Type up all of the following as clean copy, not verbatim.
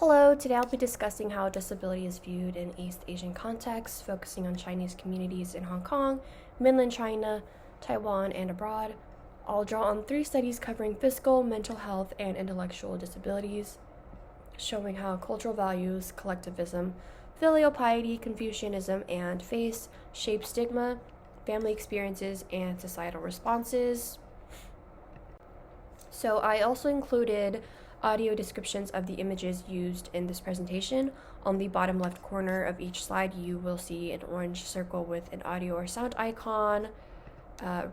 Hello, today I'll be discussing how disability is viewed in East Asian contexts, focusing on Chinese communities in Hong Kong, mainland China, Taiwan, and abroad. I'll draw on 3 studies covering physical, mental health, and intellectual disabilities, showing how cultural values, collectivism, filial piety, Confucianism, and faith shape stigma, family experiences, and societal responses. So I also included audio descriptions of the images used in this presentation. On the bottom left corner of each slide, you will see an orange circle with an audio or sound icon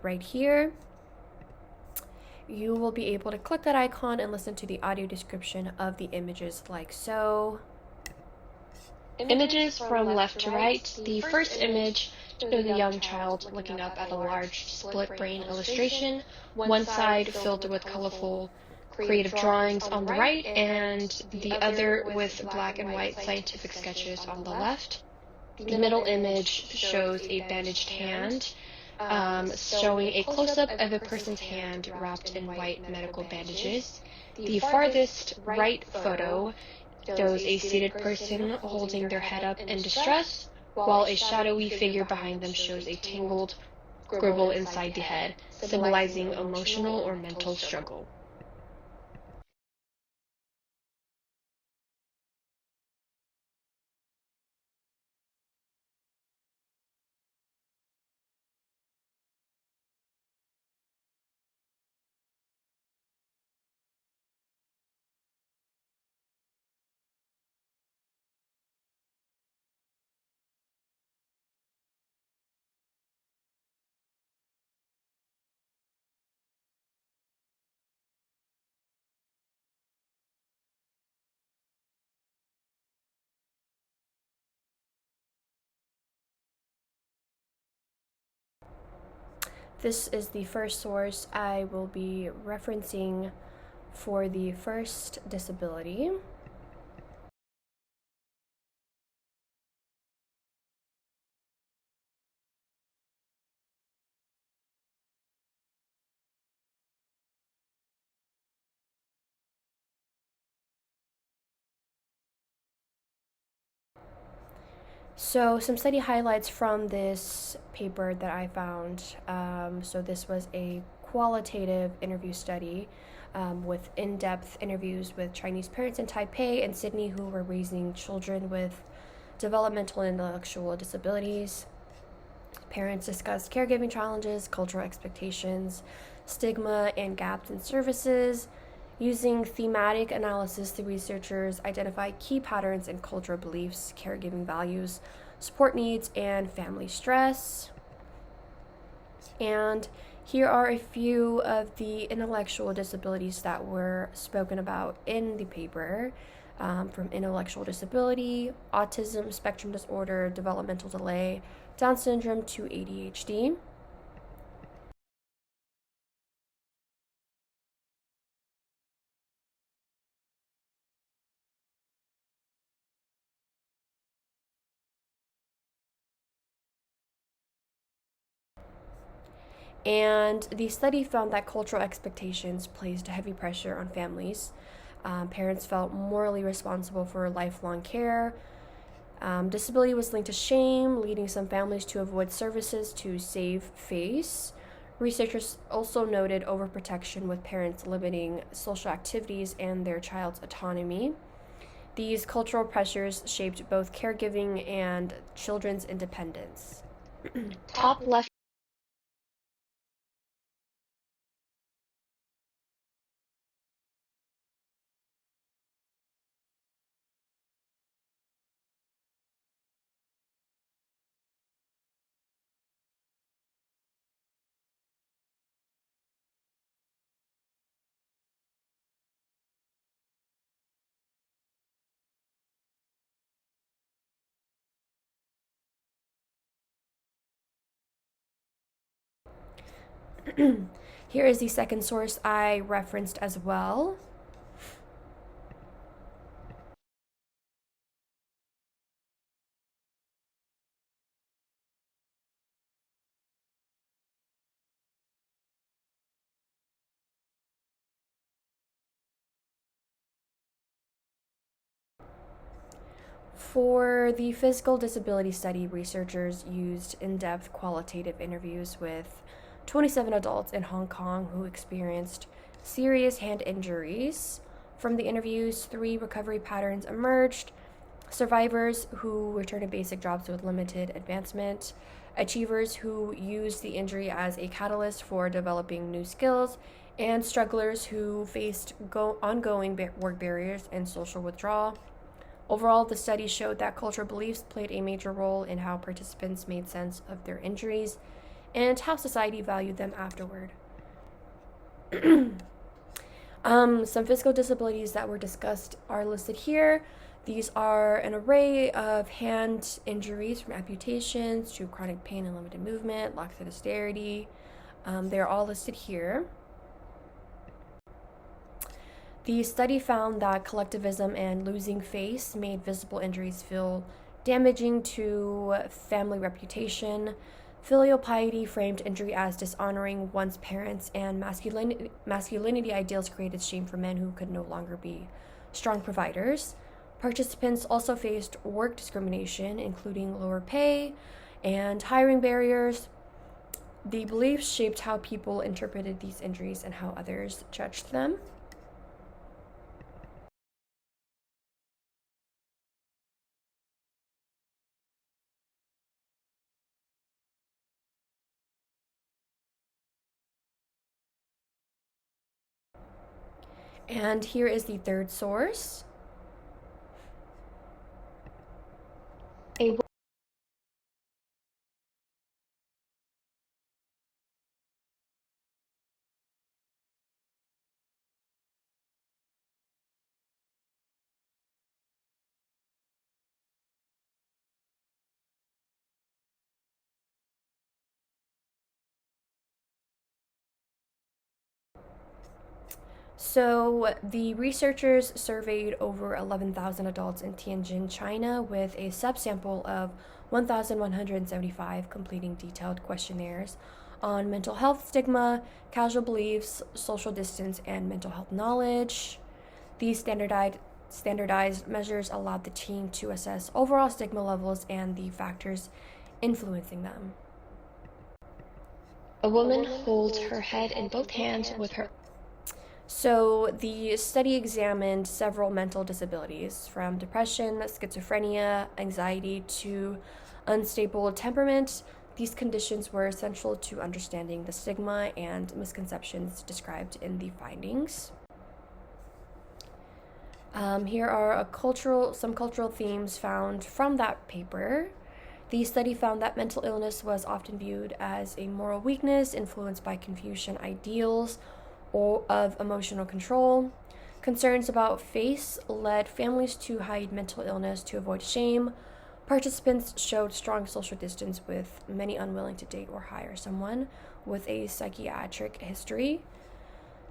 right here. You will be able to click that icon and listen to the audio description of the images like so. Images from left to right. The first image shows a young child looking up at a large split brain illustration, one side filled with colorful creative drawings on the right, and the other with black and white scientific sketches on the left. The middle image shows a bandaged hand, showing a close-up of a person's hand wrapped in white medical bandages. The farthest right photo shows a seated person holding their head up in distress, while a shadowy figure behind them shows a tangled scribble inside the head, symbolizing emotional or mental struggle. This is the first source I will be referencing for the first disability. So some study highlights from this paper that I found. So this was a qualitative interview study with in-depth interviews with Chinese parents in Taipei and Sydney who were raising children with developmental and intellectual disabilities. Parents discussed caregiving challenges, cultural expectations, stigma, and gaps in services. Using thematic analysis, the researchers identified key patterns in cultural beliefs, caregiving values, support needs, and family stress. And here are a few of the intellectual disabilities that were spoken about in the paper, from intellectual disability, autism spectrum disorder, developmental delay, Down syndrome to ADHD. And the study found that cultural expectations placed heavy pressure on families. Parents felt morally responsible for lifelong care. Disability was linked to shame, leading some families to avoid services to save face. Researchers also noted overprotection with parents limiting social activities and their child's autonomy. These cultural pressures shaped both caregiving and children's independence. Top left. Here is the second source I referenced as well. For the physical disability study, researchers used in-depth qualitative interviews with 27 adults in Hong Kong who experienced serious hand injuries. From the interviews, 3 recovery patterns emerged: survivors who returned to basic jobs with limited advancement, achievers who used the injury as a catalyst for developing new skills, and strugglers who faced ongoing work barriers and social withdrawal. Overall, the study showed that cultural beliefs played a major role in how participants made sense of their injuries and how society valued them afterward. Some physical disabilities that were discussed are listed here. These are an array of hand injuries, from amputations to chronic pain and limited movement, loss of dexterity. They're all listed here. The study found that collectivism and losing face made visible injuries feel damaging to family reputation. Filial piety framed injury as dishonoring one's parents, and masculinity ideals created shame for men who could no longer be strong providers. Participants also faced work discrimination, including lower pay and hiring barriers. The beliefs shaped how people interpreted these injuries and how others judged them. And here is the third source. A So, the researchers surveyed over 11,000 adults in Tianjin, China, with a subsample of 1,175 completing detailed questionnaires on mental health stigma, casual beliefs, social distance, and mental health knowledge. These standardized measures allowed the team to assess overall stigma levels and the factors influencing them. A woman holds her head in both hands with her. So, the study examined several mental disabilities, from depression, schizophrenia, anxiety, to unstable temperament. These conditions were essential to understanding the stigma and misconceptions described in the findings. Here are some cultural themes found from that paper. The study found that mental illness was often viewed as a moral weakness influenced by Confucian ideals or of emotional control. Concerns about face led families to hide mental illness to avoid shame. Participants showed strong social distance, with many unwilling to date or hire someone with a psychiatric history.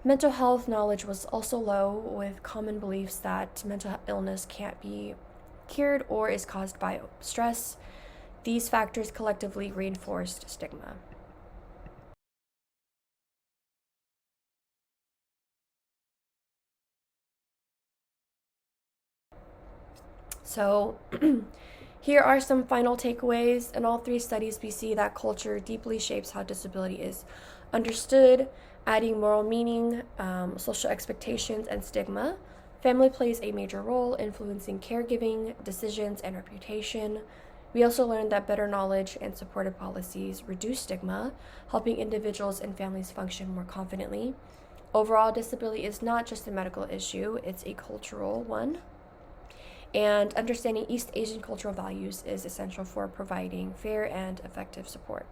Mental health knowledge was also low, with common beliefs that mental illness can't be cured or is caused by stress. These factors collectively reinforced stigma. So, here are some final takeaways. In all 3 studies, we see that culture deeply shapes how disability is understood, adding moral meaning, social expectations, and stigma. Family plays a major role, influencing caregiving, decisions, and reputation. We also learned that better knowledge and supportive policies reduce stigma, helping individuals and families function more confidently. Overall, disability is not just a medical issue, it's a cultural one. And understanding East Asian cultural values is essential for providing fair and effective support.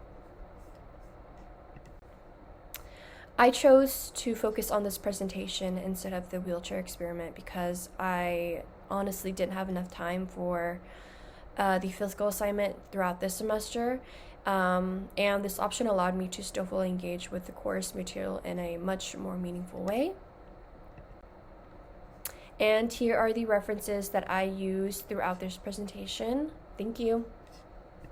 I chose to focus on this presentation instead of the wheelchair experiment because I honestly didn't have enough time for the physical assignment throughout this semester. And this option allowed me to still fully engage with the course material in a much more meaningful way. And here are the references that I used throughout this presentation. Thank you.